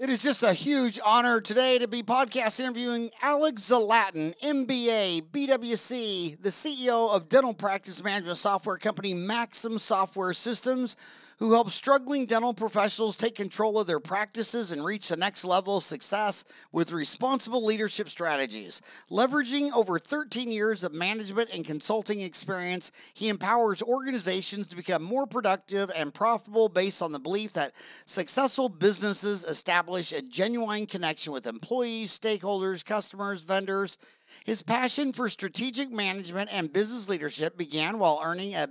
It is just a huge honor today to be podcast interviewing Alex Zlatin, MBA, BWC, the CEO of dental practice management software company Maxim Software Systems, who helps struggling dental professionals take control of their practices and reach the next level of success with responsible leadership strategies. Leveraging over 13 years of management and consulting experience, he empowers organizations to become more productive and profitable based on the belief that successful businesses establish a genuine connection with employees, stakeholders, customers, vendors. His passion for strategic management and business leadership began while earning a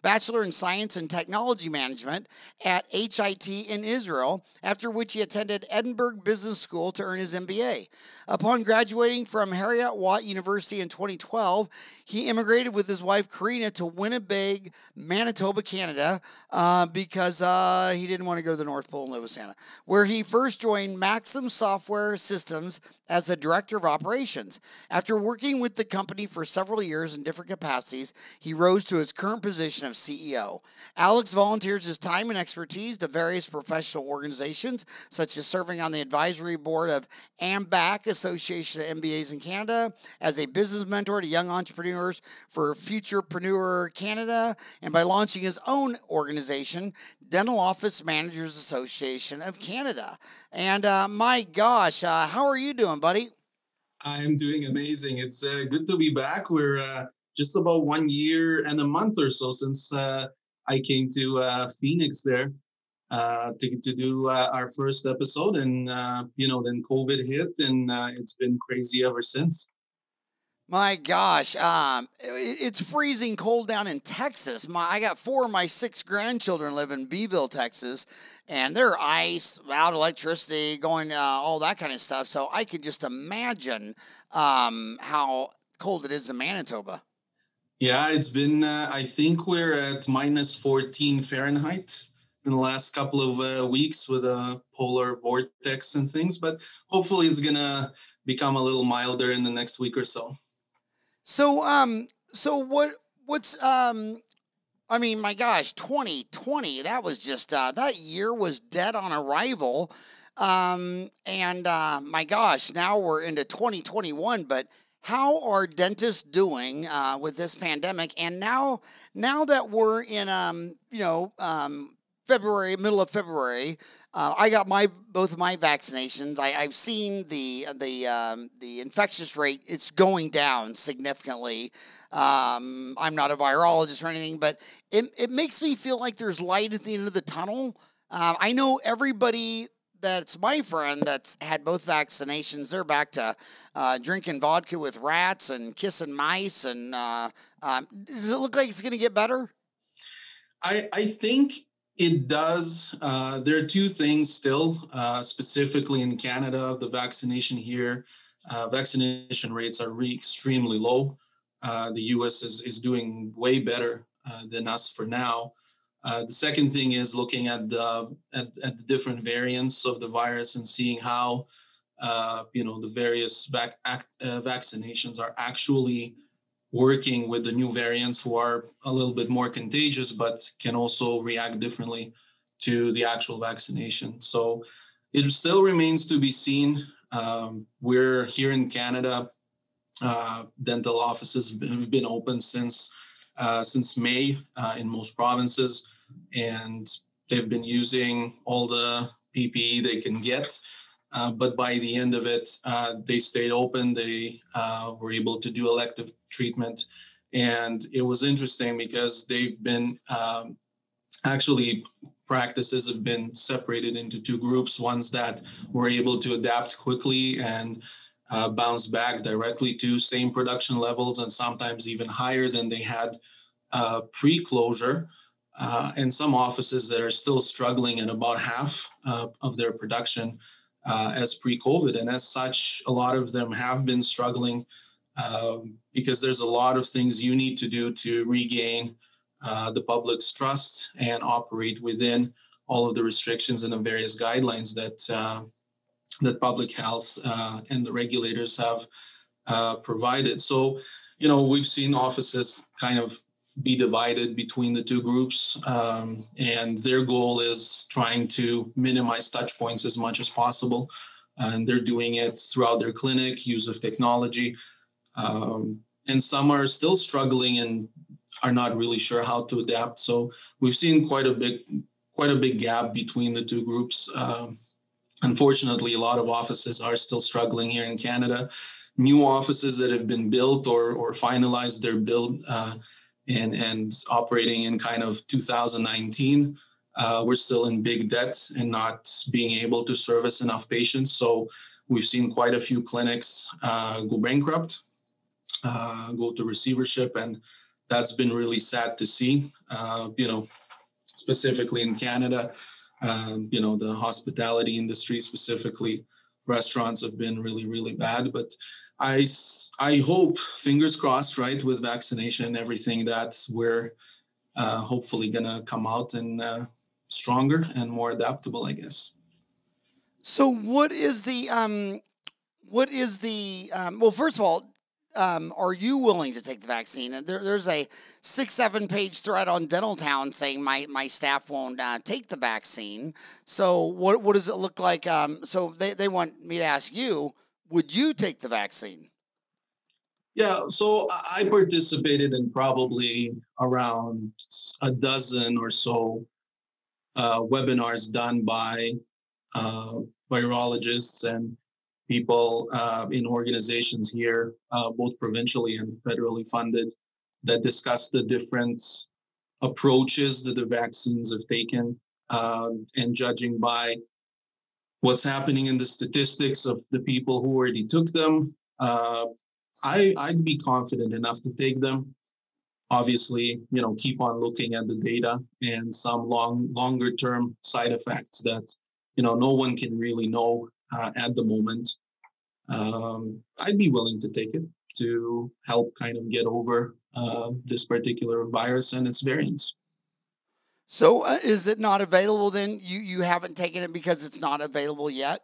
Bachelor in Science and Technology Management at HIT in Israel, after which he attended Edinburgh Business School to earn his MBA. Upon graduating from Heriot-Watt University in 2012, he immigrated with his wife Karina to Winnipeg, Manitoba, Canada, because he didn't want to go to the North Pole and live with Santa, where he first joined Maxim Software Systems as the Director of Operations. After working with the company for several years in different capacities, he rose to his current position of CEO. Alex volunteers his time and expertise to various professional organizations, such as serving on the advisory board of AMBAC, Association of MBAs in Canada, as a business mentor to young entrepreneurs for Futurepreneur Canada, and by launching his own organization, Dental Office Managers Association of Canada. And my gosh, how are you doing, buddy? I'm doing amazing. It's good to be back. We're just about 1 year and a month or so since I came to Phoenix there to do our first episode. And, then COVID hit and it's been crazy ever since. My gosh, it's freezing cold down in Texas. I got 4 of my 6 grandchildren live in Beeville, Texas, and they're ice, out electricity, going all that kind of stuff. So I could just imagine how cold it is in Manitoba. Yeah, it's been, I think we're at minus 14 Fahrenheit in the last couple of weeks with a polar vortex and things, but hopefully it's going to become a little milder in the next week or so. So my gosh, 2020, that was just, that year was dead on arrival. My gosh, now we're into 2021, but how are dentists doing, with this pandemic? And now that we're in, February, middle of February, I got both of my vaccinations. I've seen the infectious rate; it's going down significantly. I'm not a virologist or anything, but it makes me feel like there's light at the end of the tunnel. I know everybody that's my friend that's had both vaccinations. They're back to drinking vodka with rats and kissing mice. And does it look like it's going to get better? I think it does. There are 2 things still, specifically in Canada. The vaccination here, vaccination rates are extremely low. The U.S. is doing way better than us for now. The second thing is looking at the different variants of the virus and seeing how the various vaccinations are actually working with the new variants who are a little bit more contagious, but can also react differently to the actual vaccination. So it still remains to be seen. We're here in Canada. Dental offices have been open since May in most provinces, and they've been using all the PPE they can get. But by the end of it, they stayed open. They were able to do elective treatment. And it was interesting because they've been actually practices have been separated into 2 groups, ones that were able to adapt quickly and bounce back directly to same production levels and sometimes even higher than they had pre-closure. And some offices that are still struggling at about half of their production as pre-COVID. And as such, a lot of them have been struggling because there's a lot of things you need to do to regain the public's trust and operate within all of the restrictions and the various guidelines that public health and the regulators have provided. So, we've seen offices kind of be divided between the two groups. And their goal is trying to minimize touch points as much as possible. And they're doing it throughout their clinic, use of technology. And some are still struggling and are not really sure how to adapt. So we've seen quite a big gap between the two groups. Unfortunately, a lot of offices are still struggling here in Canada. New offices that have been built or finalized their build and operating in kind of 2019, we're still in big debt and not being able to service enough patients. So we've seen quite a few clinics go bankrupt, go to receivership, and that's been really sad to see. Specifically in Canada, the hospitality industry, specifically restaurants, have been really, really bad. But I hope, fingers crossed, right, with vaccination and everything, that we're hopefully going to come out and stronger and more adaptable, I guess. So what is the, well, first of all, are you willing to take the vaccine? There's a 6-7 page thread on Dental Town saying my staff won't take the vaccine. So what does it look like? So they want me to ask you, would you take the vaccine? Yeah, so I participated in probably around a dozen or so webinars done by virologists and people in organizations here, both provincially and federally funded, that discuss the different approaches that the vaccines have taken, and judging by what's happening in the statistics of the people who already took them, I'd be confident enough to take them. Obviously, keep on looking at the data and some longer term side effects that, no one can really know at the moment. I'd be willing to take it to help kind of get over this particular virus and its variants. So is it not available then? You haven't taken it because it's not available yet?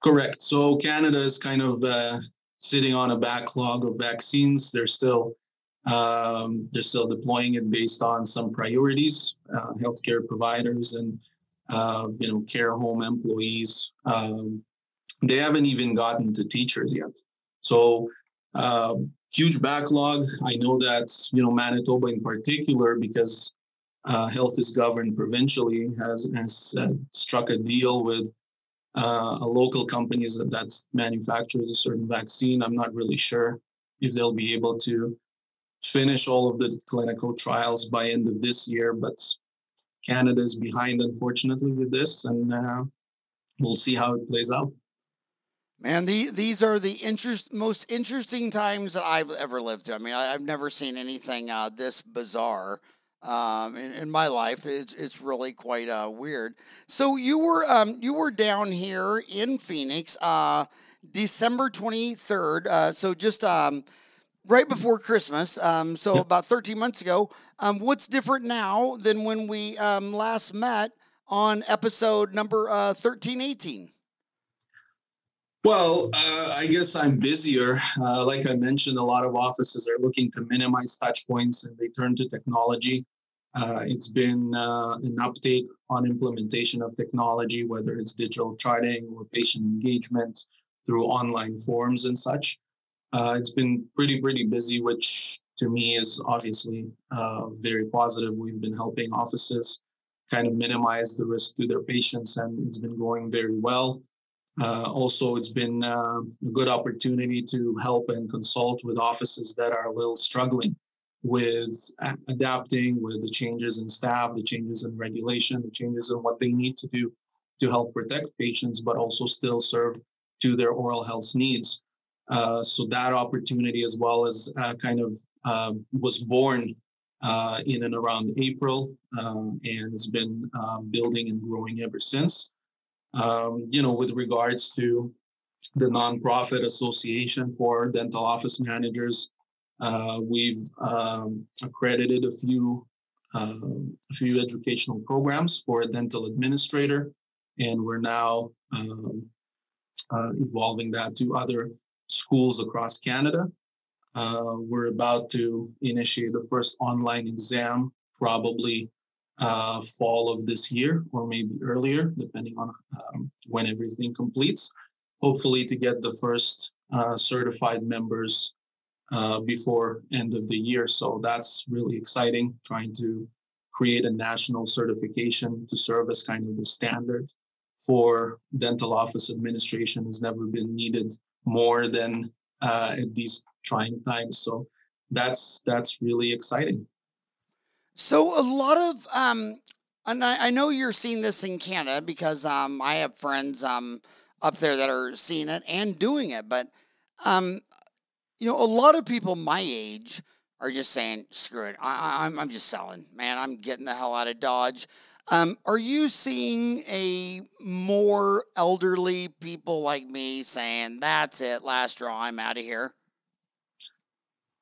Correct. So Canada is kind of sitting on a backlog of vaccines. They're still deploying it based on some priorities, healthcare providers and care home employees. They haven't even gotten to teachers yet. So huge backlog. I know that Manitoba in particular, because health is governed provincially, has struck a deal with a local company that manufactures a certain vaccine. I'm not really sure if they'll be able to finish all of the clinical trials by end of this year, but Canada is behind, unfortunately, with this, and we'll see how it plays out. Man, these are the most interesting times that I've ever lived through. I mean, I've never seen anything this bizarre in my life. It's really quite weird. So you were down here in Phoenix, December 23rd. So just right before Christmas. So Yep. about 13 months ago. What's different now than when we last met on episode number 1318? Well, I guess I'm busier. Like I mentioned, a lot of offices are looking to minimize touch points and they turn to technology. It's been an uptake on implementation of technology, whether it's digital charting or patient engagement through online forums and such. It's been pretty busy, which to me is obviously very positive. We've been helping offices kind of minimize the risk to their patients, and it's been going very well. Also, it's been a good opportunity to help and consult with offices that are a little struggling with adapting with the changes in staff, the changes in regulation, the changes in what they need to do to help protect patients, but also still serve to their oral health needs. So that opportunity, as well as was born in and around April, and it's been building and growing ever since. With regards to the nonprofit association for dental office managers, we've accredited a few educational programs for a dental administrator, and we're now evolving that to other schools across Canada. We're about to initiate the first online exam, probably fall of this year or maybe earlier, depending on when everything completes. Hopefully to get the first certified members before end of the year. So that's really exciting, trying to create a national certification to serve as kind of the standard for dental office administration has never been needed more than at these trying times. So that's really exciting. So a lot of and I know you're seeing this in Canada because I have friends up there that are seeing it and doing it, but um, you know, a lot of people my age are just saying, "Screw it, I'm just selling, man. I'm getting the hell out of Dodge." Are you seeing a more elderly people like me saying, "That's it, last straw, I'm out of here"?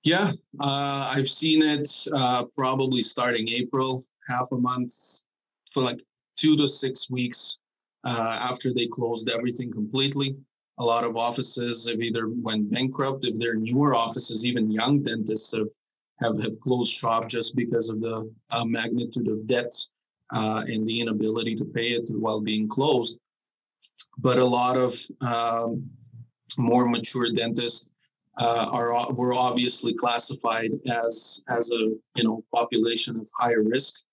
Yeah, I've seen it probably starting April, half a month for like 2 to 6 weeks after they closed everything completely. A lot of offices have either went bankrupt. If they're newer offices, even young dentists have closed shop just because of the magnitude of debt and the inability to pay it while being closed. But a lot of more mature dentists were obviously classified as a population of higher risk.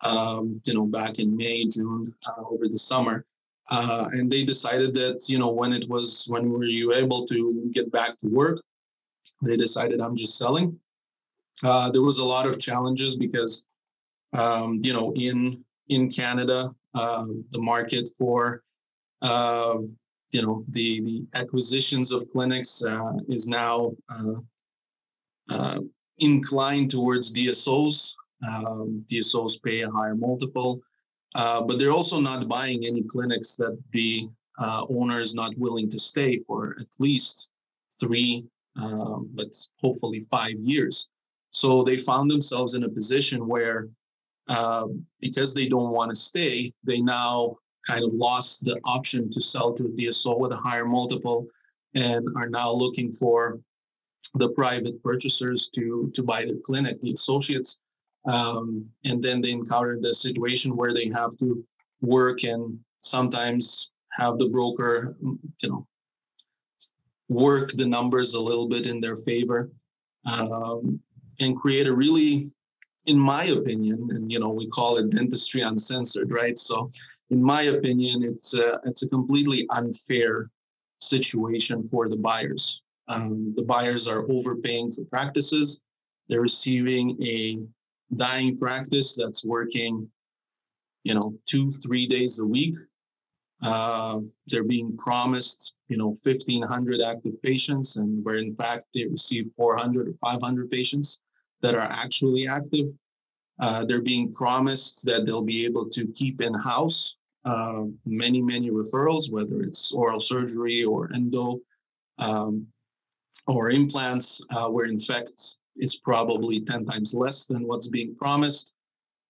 Back in May, June, over the summer, and they decided that when were you able to get back to work, they decided I'm just selling. There was a lot of challenges because in Canada, the market for the acquisitions of clinics is now inclined towards DSOs. DSOs pay a higher multiple, but they're also not buying any clinics that the owner is not willing to stay for at least 3, but hopefully 5 years. So they found themselves in a position where, because they don't want to stay, they now kind of lost the option to sell to a DSO with a higher multiple and are now looking for the private purchasers to buy their clinic, the associates. And then they encountered the situation where they have to work and sometimes have the broker, work the numbers a little bit in their favor, and create a really, in my opinion, and we call it dentistry uncensored, right? So in my opinion, it's a completely unfair situation for the buyers. The buyers are overpaying for practices. They're receiving a dying practice that's working, 2-3 days a week. They're being promised, 1,500 active patients, and where in fact they receive 400 or 500 patients that are actually active. They're being promised that they'll be able to keep in-house many referrals, whether it's oral surgery or endo or implants, where in fact it's probably 10 times less than what's being promised.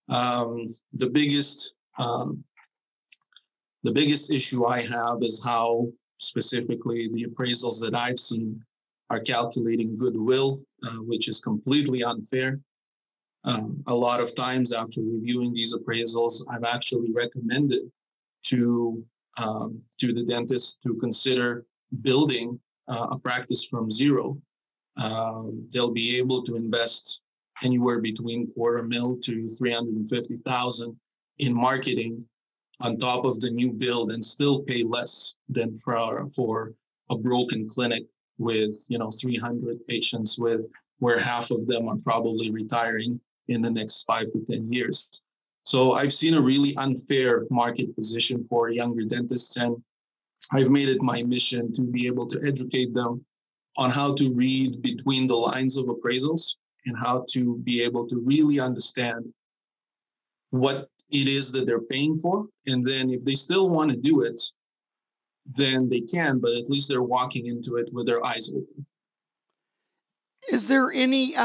The biggest issue I have is how specifically the appraisals that I've seen are calculating goodwill, which is completely unfair. A lot of times after reviewing these appraisals, I've actually recommended to the dentist to consider building a practice from zero. They'll be able to invest anywhere between $250,000 to $350,000 in marketing on top of the new build and still pay less than for a broken clinic with 300 patients where half of them are probably retiring in the next 5 to 10 years. So I've seen a really unfair market position for younger dentists, and I've made it my mission to be able to educate them on how to read between the lines of appraisals and how to be able to really understand what it is that they're paying for. And then if they still want to do it, then they can, but at least they're walking into it with their eyes open. Is there any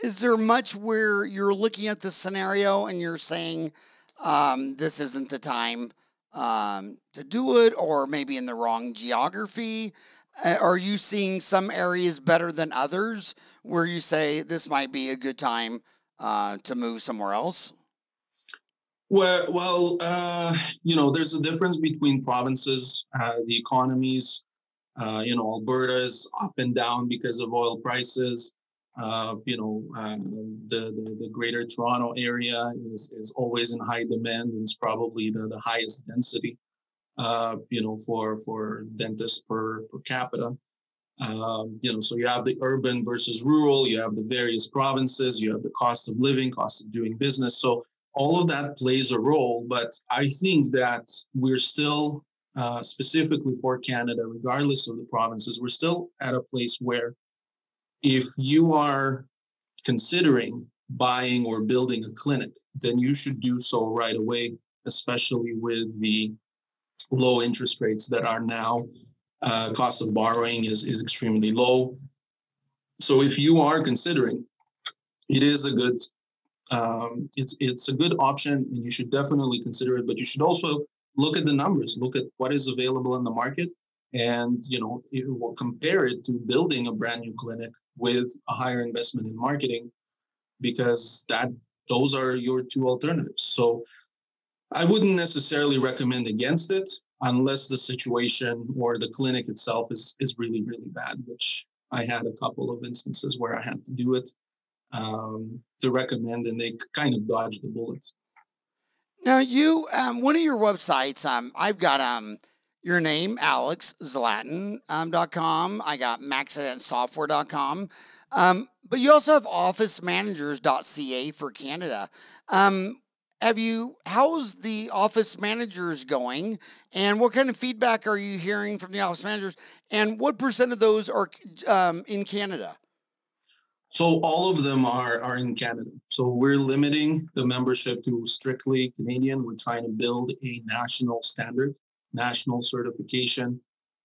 is there much where you're looking at the scenario and you're saying this isn't the time to do it, or maybe in the wrong geography? Are you seeing some areas better than others where you say this might be a good time to move somewhere else? Well, there's a difference between provinces, the economies. Alberta is up and down because of oil prices. The Greater Toronto area is always in high demand and is probably the highest density, for dentists per capita. So you have the urban versus rural, you have the various provinces, you have the cost of living, cost of doing business. So all of that plays a role, but I think that we're still, specifically for Canada, regardless of the provinces, we're still at a place where if you are considering buying or building a clinic, then you should do so right away, especially with the low interest rates that are now. Cost of borrowing is extremely low. So if you are considering, it is a good it's a good option, and you should definitely consider it. But you should also look at the numbers, look at what is available in the market, and it will compare it to building a brand new clinic with a higher investment in marketing, because those are your two alternatives. So I wouldn't necessarily recommend against it unless the situation or the clinic itself is really, really bad, which I had a couple of instances where I had to do it to recommend, and they kind of dodged the bullet. Now, you, one of your websites, I've got your name, AlexZlatin.com. I got MaxidentSoftware.com. But you also have OfficeManagers.ca for Canada. How's the office managers going, and what kind of feedback are you hearing from the office managers, and what % of those are in Canada? So all of them are in Canada. So we're limiting the membership to strictly Canadian. We're trying to build a national standard, national certification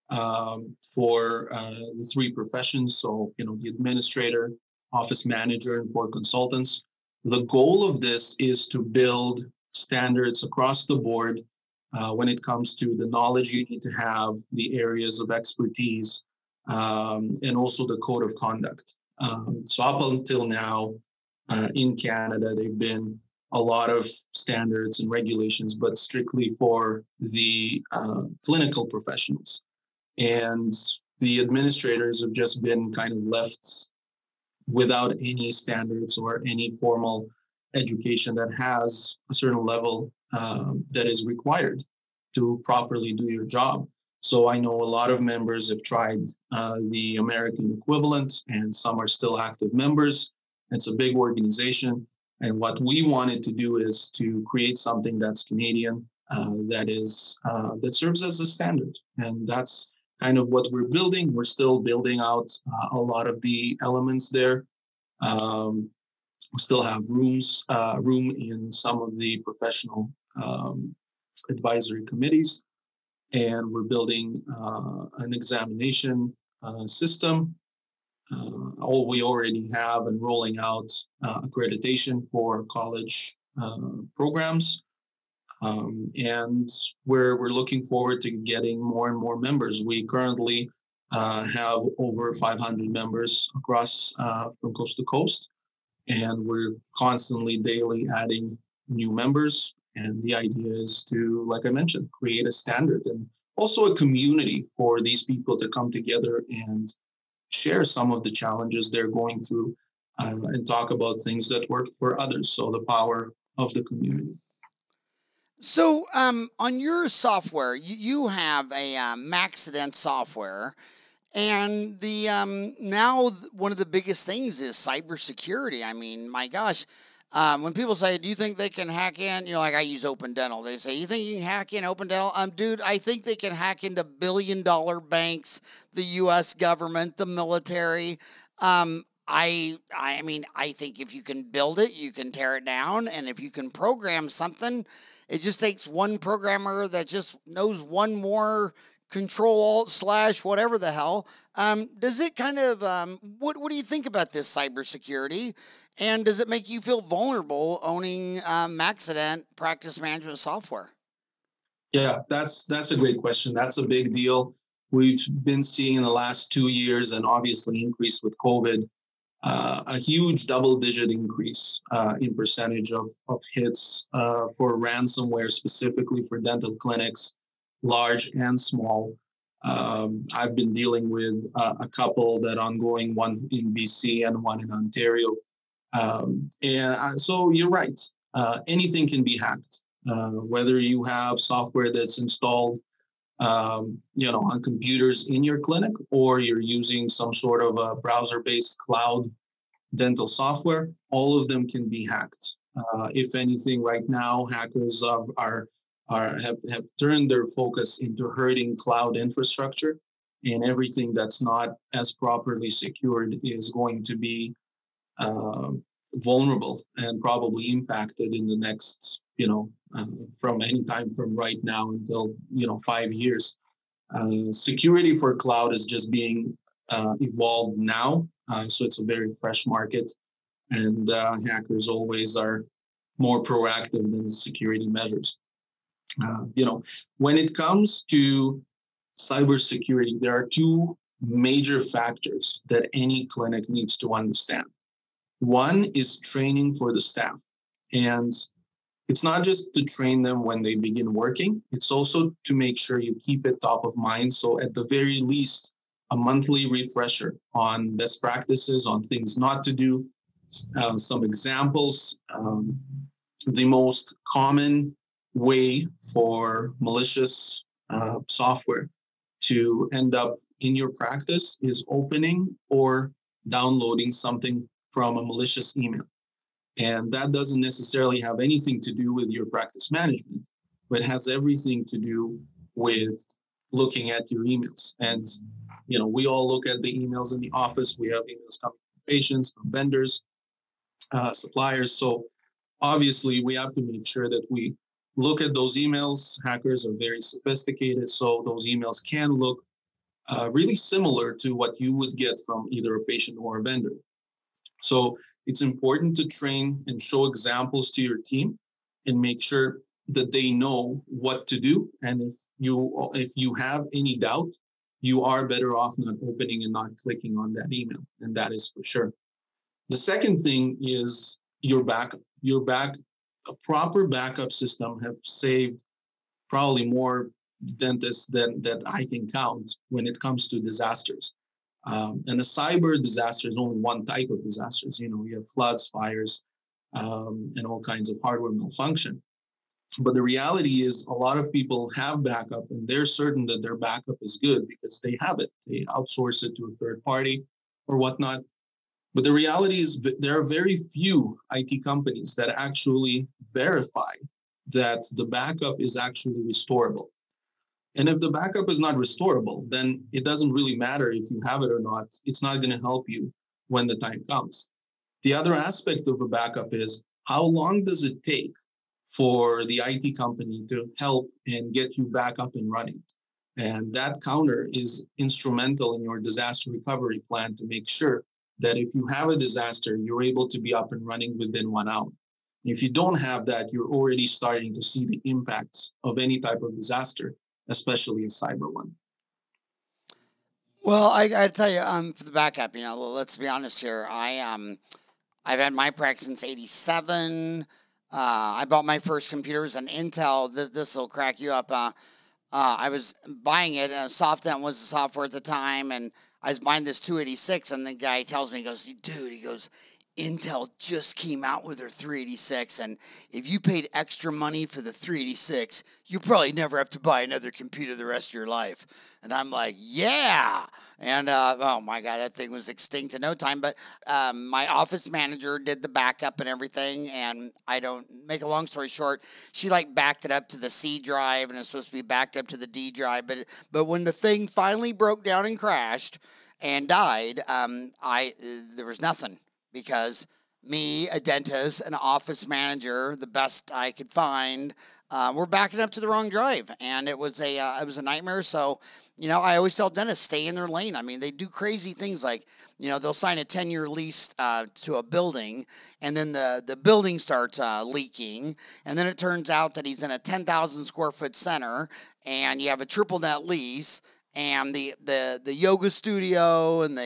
for the three professions. So, the administrator, office manager, and for consultants. The goal of this is to build standards across the board when it comes to the knowledge you need to have, the areas of expertise, and also the code of conduct. So up until now, in Canada, there have been a lot of standards and regulations, but strictly for the clinical professionals. And the administrators have just been kind of left without any standards or any formal education that has a certain level that is required to properly do your job. So I know a lot of members have tried the American equivalent, and some are still active members. It's a big organization. And what we wanted to do is to create something that's Canadian, that serves as a standard. And that's kind of what we're building. We're still building out a lot of the elements there. We still have room in some of the professional advisory committees, and we're building an examination system. We already have and rolling out accreditation for college programs. And we're looking forward to getting more and more members. We currently have over 500 members across from coast to coast, and we're constantly daily adding new members. And the idea is to, like I mentioned, create a standard and also a community for these people to come together and share some of the challenges they're going through and talk about things that worked for others. So the power of the community. So, on your software, you have a Maxident software, and the now one of the biggest things is cybersecurity. I mean, my gosh, when people say, "Do you think they can hack in?" Like I use Open Dental. They say, "You think you can hack in Open Dental?" Dude, I think they can hack into billion-dollar banks, the U.S. government, the military. I mean, I think if you can build it, you can tear it down, and if you can program something. It just takes one programmer that just knows one more Control-Alt/ whatever the hell. Does it kind of, what do you think about this cybersecurity? And does it make you feel vulnerable owning Maxident practice management software? Yeah, that's a great question. That's a big deal. we've been seeing in the last 2 years, and obviously increased with COVID, a huge double-digit increase in percentage of hits for ransomware, specifically for dental clinics, large and small. I've been dealing with a couple that ongoing, one in BC and one in Ontario. So you're right. Anything can be hacked, whether you have software that's installed on computers in your clinic, or you're using some sort of a browser-based cloud dental software. All of them can be hacked. If anything, right now, hackers have turned their focus into hurting cloud infrastructure, and everything that's not as properly secured is going to be vulnerable and probably impacted in the next, from any time from right now until 5 years. Security for cloud is just being evolved now, so it's a very fresh market, and hackers always are more proactive than security measures. When it comes to cybersecurity, there are two major factors that any clinic needs to understand. One is training for the staff. And it's not just to train them when they begin working, it's also to make sure you keep it top of mind. So at the very least, a monthly refresher on best practices, on things not to do. Some examples, the most common way for malicious software to end up in your practice is opening or downloading something from a malicious email. And that doesn't necessarily have anything to do with your practice management, but it has everything to do with looking at your emails. And, we all look at the emails in the office. We have emails coming from patients, from vendors, suppliers. So obviously we have to make sure that we look at those emails. Hackers are very sophisticated, so those emails can look really similar to what you would get from either a patient or a vendor. So it's important to train and show examples to your team and make sure that they know what to do. And if you have any doubt, you are better off not opening and not clicking on that email. And that is for sure. The second thing is your backup. A proper backup system have saved probably more dentists than I can count when it comes to disasters. And a cyber disaster is only one type of disasters. You have floods, fires, and all kinds of hardware malfunction. But the reality is a lot of people have backup, and they're certain that their backup is good because they have it. They outsource it to a third party or whatnot. But the reality is there are very few IT companies that actually verify that the backup is actually restorable. And if the backup is not restorable, then it doesn't really matter if you have it or not. It's not going to help you when the time comes. The other aspect of a backup is how long does it take for the IT company to help and get you back up and running? And that counter is instrumental in your disaster recovery plan to make sure that if you have a disaster, you're able to be up and running within 1 hour. If you don't have that, you're already starting to see the impacts of any type of disaster, especially a cyber one. Well, I got to tell you, for the backup, let's be honest here. I've had my practice since '87. I bought my first computers on Intel. This will crack you up. I was buying it. SoftDent was the software at the time, and I was buying this 286, and the guy tells me, he goes, dude, Intel just came out with their 386, and if you paid extra money for the 386, you probably never have to buy another computer the rest of your life. And I'm like, yeah. And, oh, my God, that thing was extinct in no time. But my office manager did the backup and everything, and I don't make a long story short, she, backed it up to the C drive, and it's supposed to be backed up to the D drive. But when the thing finally broke down and crashed and died, there was nothing. Because me, a dentist, an office manager, the best I could find, we're backing up to the wrong drive, and it was a nightmare. So, I always tell dentists, stay in their lane. I mean, they do crazy things like, they'll sign a 10-year lease to a building, and then the building starts leaking, and then it turns out that he's in a 10,000 square foot center, and you have a triple net lease. and the yoga studio and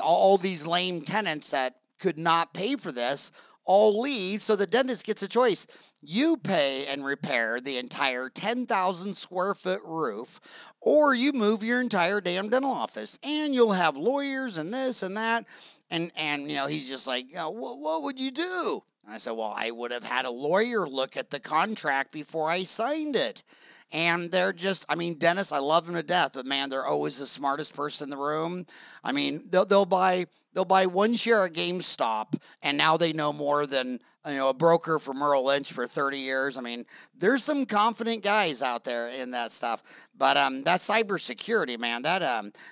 all these lame tenants that could not pay for this all leave. So the dentist gets a choice. You pay and repair the entire 10,000 square foot roof, or you move your entire damn dental office, and you'll have lawyers and this and that. And he's just like, what would you do? And I said, well, I would have had a lawyer look at the contract before I signed it. And they're just, dentists, I love them to death, but man, they're always the smartest person in the room. I mean, they'll buy one share of GameStop, and now they know more than a broker for Merrill Lynch for 30 years. I mean, there's some confident guys out there in that stuff. But that's cybersecurity, man.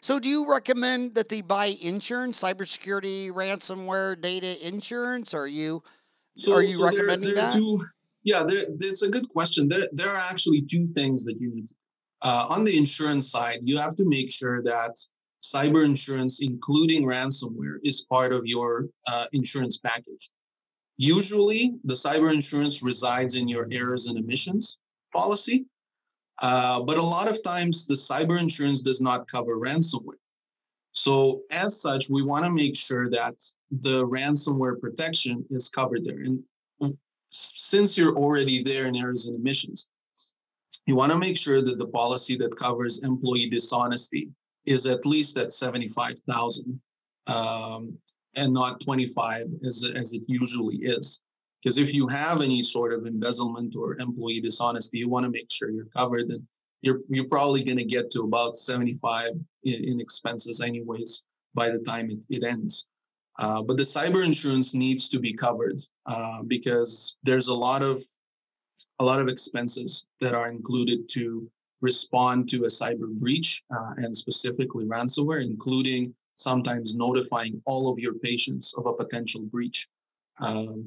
So do you recommend that they buy insurance, cybersecurity, ransomware, data insurance? Or are you recommending that? It's a good question. There are actually two things that you need to do. On the insurance side, you have to make sure that cyber insurance, including ransomware, is part of your insurance package. Usually, the cyber insurance resides in your errors and omissions policy, but a lot of times the cyber insurance does not cover ransomware. So as such, we want to make sure that the ransomware protection is covered there. And since you're already there in errors and omissions, you want to make sure that the policy that covers employee dishonesty is at least at 75,000 and not 25 as it usually is. Because if you have any sort of embezzlement or employee dishonesty, you want to make sure you're covered, and you're probably going to get to about 75 in expenses anyways by the time it ends. But the cyber insurance needs to be covered because there's a lot of expenses that are included to respond to a cyber breach and specifically ransomware, including sometimes notifying all of your patients of a potential breach.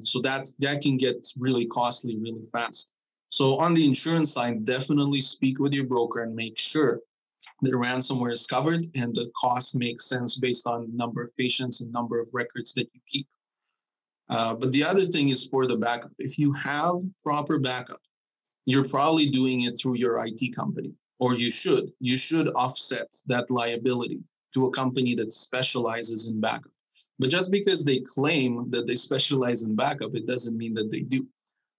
So that can get really costly really fast. So on the insurance side, definitely speak with your broker and make sure that ransomware is covered and the cost makes sense based on number of patients and number of records that you keep. But the other thing is for the backup. If you have proper backup, you're probably doing it through your IT company, or you should offset that liability to a company that specializes in backup. But just because they claim that they specialize in backup, it doesn't mean that they do.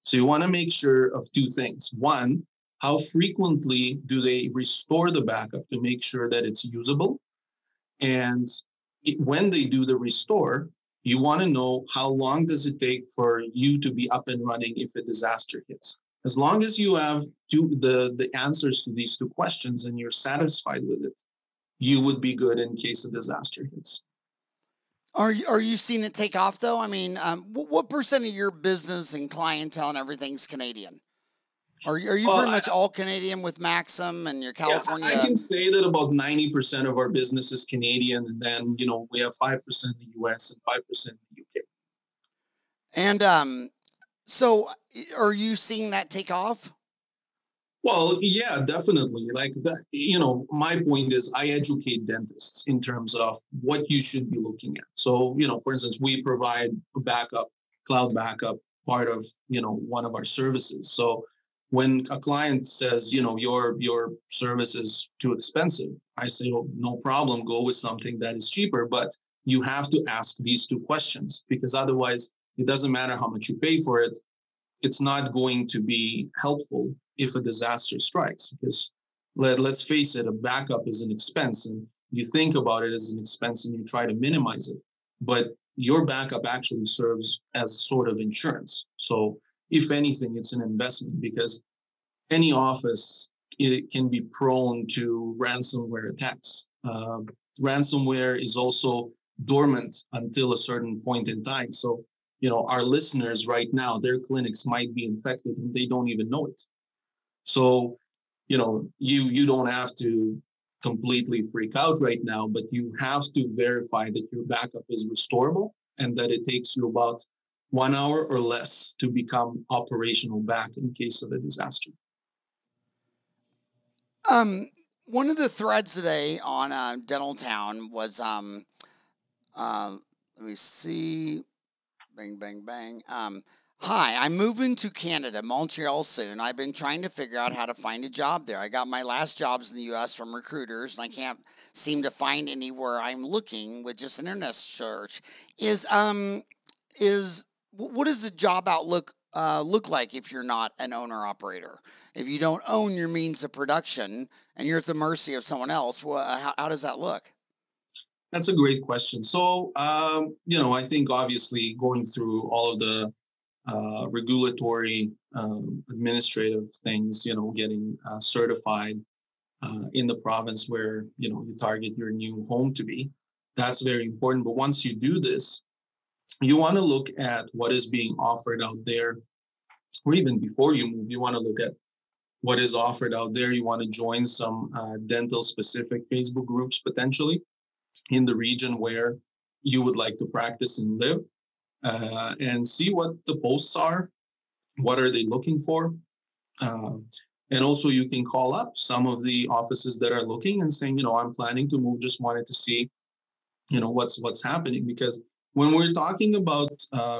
So you want to make sure of two things. One, how frequently do they restore the backup to make sure that it's usable? And when they do the restore, you want to know how long does it take for you to be up and running if a disaster hits. As long as you have the answers to these two questions and you're satisfied with it, you would be good in case a disaster hits. Are you seeing it take off though? I mean, what percent of your business and clientele and everything's Canadian? Are you pretty much all Canadian with Maxim and your California? Yeah, I can say that about 90% of our business is Canadian, and then we have 5% in the US and 5% in the UK. And so are you seeing that take off? Well, yeah, definitely. Like that, my point is I educate dentists in terms of what you should be looking at. So, for instance, we provide backup, cloud backup, part of, one of our services. So when a client says, your service is too expensive, I say, oh, no problem, go with something that is cheaper. But you have to ask these two questions, because otherwise it doesn't matter how much you pay for it. It's not going to be helpful if a disaster strikes, because let's face it, a backup is an expense, and you think about it as an expense and you try to minimize it. But your backup actually serves as sort of insurance. So if anything, it's an investment, because any office can be prone to ransomware attacks. Ransomware is also dormant until a certain point in time. So, our listeners right now, their clinics might be infected and they don't even know it. So, you don't have to completely freak out right now, but you have to verify that your backup is restorable and that it takes you about 1 hour or less to become operational back in case of a disaster. One of the threads today on Dental Town was, let me see, bang, bang, bang. Hi, I'm moving to Canada, Montreal soon. I've been trying to figure out how to find a job there. I got my last jobs in the US from recruiters, and I can't seem to find anywhere I'm looking with just an internet search. Is what does the job outlook look like if you're not an owner operator? If you don't own your means of production and you're at the mercy of someone else, how does that look? That's a great question. So, I think obviously going through all of the regulatory, administrative things, getting certified in the province where, you target your new home to be, that's very important. But once you do this, you want to look at what is being offered out there, or even before you move, you want to look at what is offered out there. You want to join some dental specific Facebook groups potentially in the region where you would like to practice and live, and see what the posts are. What are they looking for? Uh, and also you can call up some of the offices that are looking and saying, I'm planning to move, just wanted to see, what's happening. Because when we're talking about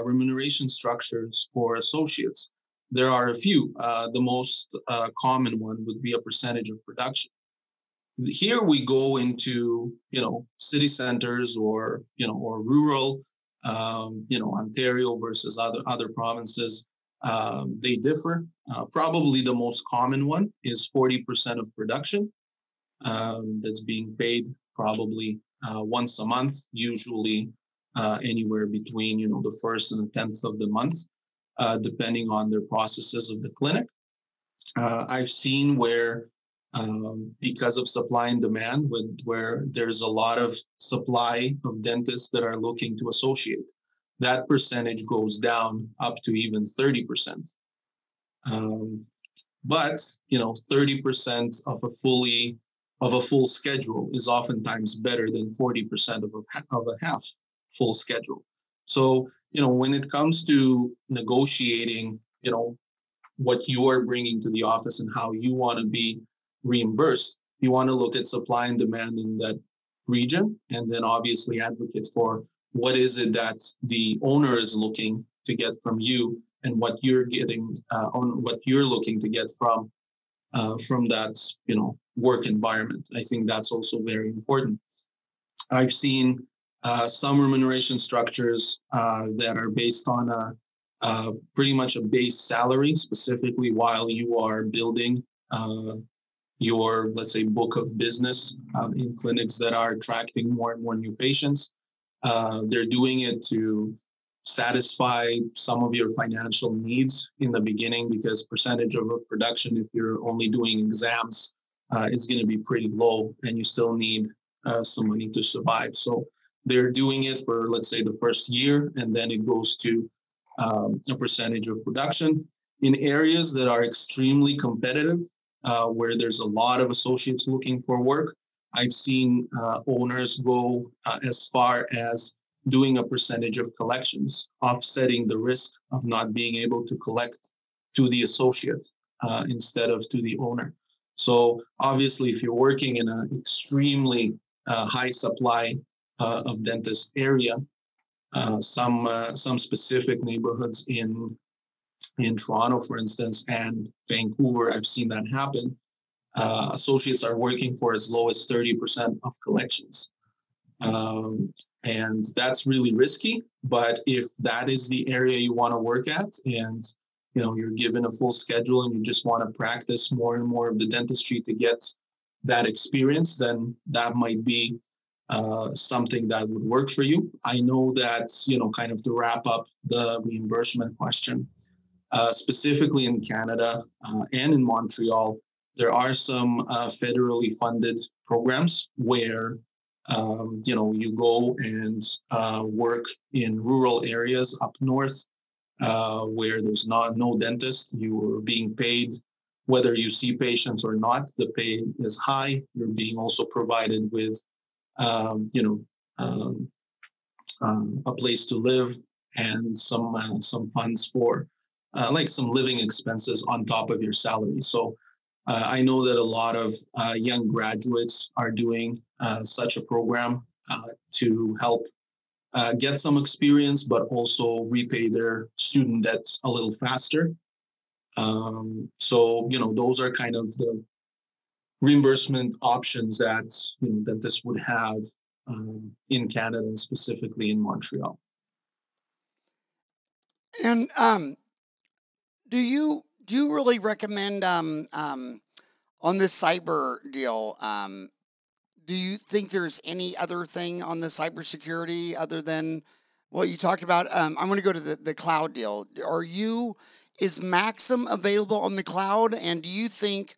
remuneration structures for associates, there are a few. The most common one would be a percentage of production. Here we go into, city centers or rural, Ontario versus other provinces. They differ. Probably the most common one is 40% of production, that's being paid probably once a month, usually anywhere between, the first and the 10th of the month, depending on their processes of the clinic. I've seen where, because of supply and demand, where there's a lot of supply of dentists that are looking to associate, that percentage goes down up to even 30%. But 30% of a full schedule is oftentimes better than 40% of a half full schedule. So when it comes to negotiating, what you are bringing to the office and how you want to be reimbursed, you want to look at supply and demand in that region, and then obviously advocate for what is it that the owner is looking to get from you and what you're getting, on what you're looking to get from that work environment. I think that's also very important. I've seen some remuneration structures that are based on pretty much a base salary, specifically while you are building your, let's say, book of business in clinics that are attracting more and more new patients. They're doing it to satisfy some of your financial needs in the beginning, because percentage of production, if you're only doing exams, is going to be pretty low, and you still need some money to survive. So they're doing it for, let's say, the first year, and then it goes to a percentage of production in areas that are extremely competitive, where there's a lot of associates looking for work. I've seen owners go as far as doing a percentage of collections, offsetting the risk of not being able to collect to the associate instead of to the owner. So obviously, if you're working in an extremely high supply of dentist area, some specific neighborhoods in Toronto, for instance, and Vancouver, I've seen that happen. Associates are working for as low as 30% of collections. And that's really risky. But if that is the area you want to work at, and you're given a full schedule and you just want to practice more and more of the dentistry to get that experience, then that might be something that would work for you. I know that, kind of to wrap up the reimbursement question, specifically in Canada and in Montreal, there are some federally funded programs where you go and work in rural areas up north, where there's no dentist. You are being paid whether you see patients or not. The pay is high. You're being also provided with a place to live and some funds for like some living expenses on top of your salary. So I know that a lot of young graduates are doing such a program to help get some experience, but also repay their student debt a little faster. So, those are kind of the reimbursement options that this would have in Canada, and specifically in Montreal. And do you really recommend on this cyber deal? Do you think there's any other thing on the cybersecurity other than what you talked about? I'm going to go to the cloud deal. Is Maxim available on the cloud? And do you think,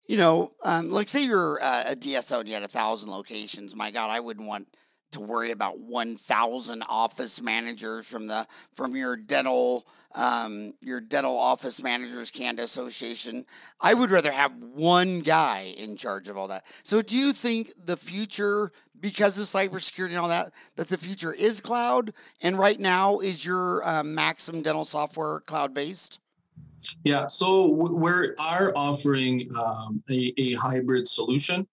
like say you're a DSO and you had 1,000 locations. My God, I wouldn't want to worry about 1,000 office managers from your dental office managers Canada Association. I would rather have one guy in charge of all that. So do you think the future, because of cybersecurity and all that the future is cloud? And right now, is your Maxim dental software cloud-based? Yeah, so we are offering a hybrid solution.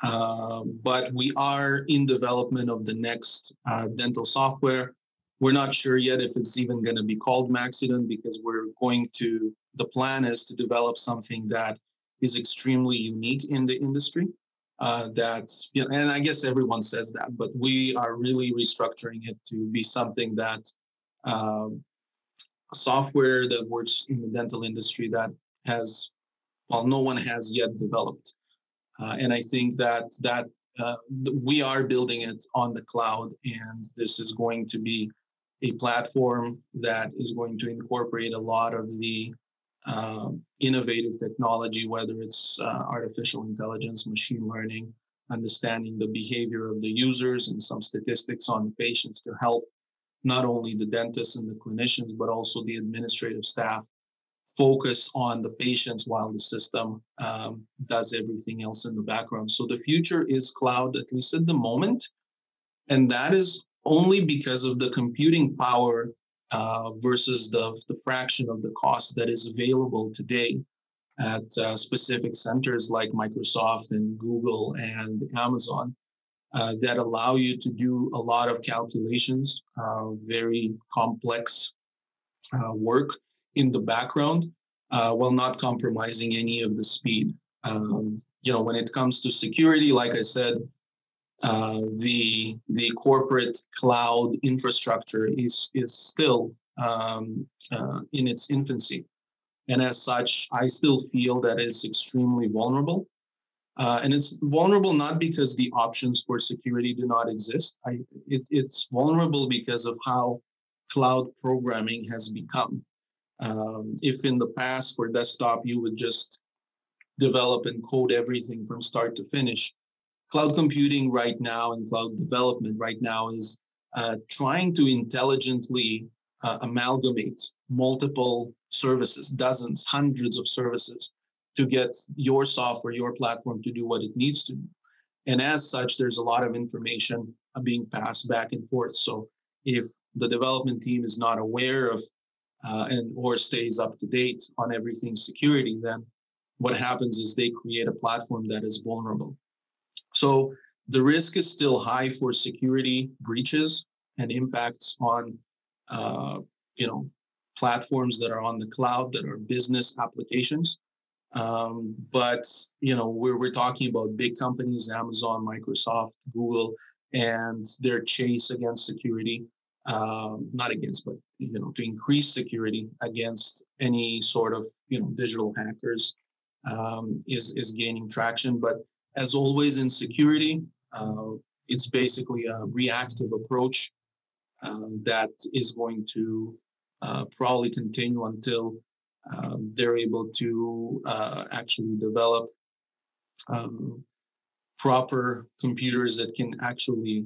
But we are in development of the next dental software. We're not sure yet if it's even going to be called Maxident, because the plan is to develop something that is extremely unique in the industry. And I guess everyone says that, but we are really restructuring it to be something that software that works in the dental industry that no one has yet developed. And I think that we are building it on the cloud, and this is going to be a platform that is going to incorporate a lot of the innovative technology, whether it's artificial intelligence, machine learning, understanding the behavior of the users, and some statistics on the patients to help not only the dentists and the clinicians, but also the administrative staff focus on the patients while the system does everything else in the background. So the future is cloud, at least at the moment. And that is only because of the computing power versus the fraction of the cost that is available today at specific centers like Microsoft and Google and Amazon that allow you to do a lot of calculations, very complex work in the background, while not compromising any of the speed. When it comes to security, like I said, the corporate cloud infrastructure is still in its infancy, and as such, I still feel that it's extremely vulnerable. And it's vulnerable not because the options for security do not exist. It's vulnerable because of how cloud programming has become. If in the past for desktop you would just develop and code everything from start to finish, cloud computing right now and cloud development right now is trying to intelligently amalgamate multiple services, dozens, hundreds of services, to get your software, your platform to do what it needs to do. And as such, there's a lot of information being passed back and forth. So if the development team is not aware of or stays up to date on everything security, then what happens is they create a platform that is vulnerable. So the risk is still high for security breaches and impacts on platforms that are on the cloud that are business applications. But we're talking about big companies, Amazon, Microsoft, Google, and their chase against security, not against, but to increase security against any sort of digital hackers is gaining traction. But as always in security, it's basically a reactive approach that is going to probably continue until they're able to actually develop proper computers that can actually,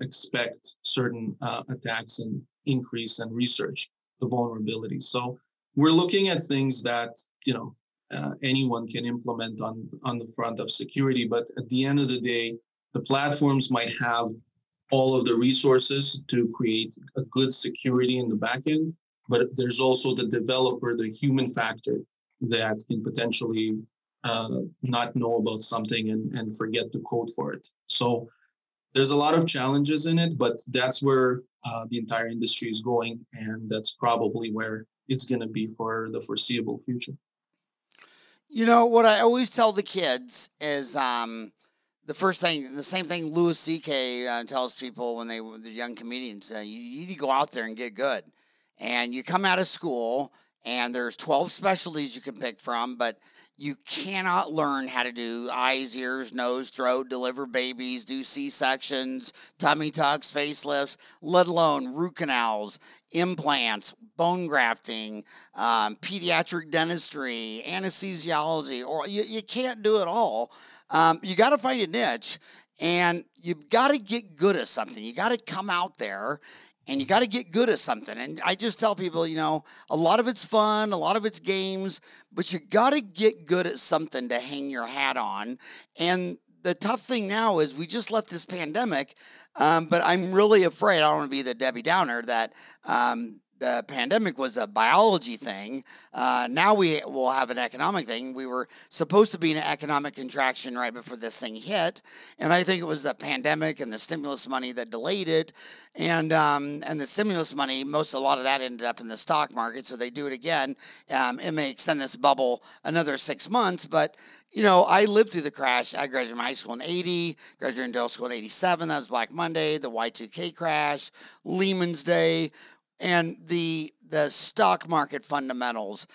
expect certain attacks and increase and research the vulnerabilities. So we're looking at things that, anyone can implement on the front of security. But at the end of the day, the platforms might have all of the resources to create a good security in the back end, but there's also the developer, the human factor that can potentially not know about something and forget to code for it. So there's a lot of challenges in it, but that's where the entire industry is going, and that's probably where it's going to be for the foreseeable future. You know, what I always tell the kids is the same thing Louis C.K. Tells people when they're young comedians, you need to go out there and get good. And you come out of school, and there's 12 specialties you can pick from, but you cannot learn how to do eyes, ears, nose, throat, deliver babies, do C-sections, tummy tucks, facelifts, let alone root canals, implants, bone grafting, pediatric dentistry, anesthesiology, or you can't do it all. You got to find a niche, and you've got to get good at something. You got to come out there, and you got to get good at something. And I just tell people, you know, a lot of it's fun, a lot of it's games, but you got to get good at something to hang your hat on. And the tough thing now is we just left this pandemic, but I'm really afraid, I don't want to be the Debbie Downer, that the pandemic was a biology thing. Now we will have an economic thing. We were supposed to be in an economic contraction right before this thing hit, and I think it was the pandemic and the stimulus money that delayed it. And the stimulus money, a lot of that ended up in the stock market, so they do it again. It may extend this bubble another 6 months, but you know, I lived through the crash. I graduated from high school in 80, graduated middle school in 87. That was Black Monday, the Y2K crash, Lehman's Day. And the stock market fundamentals,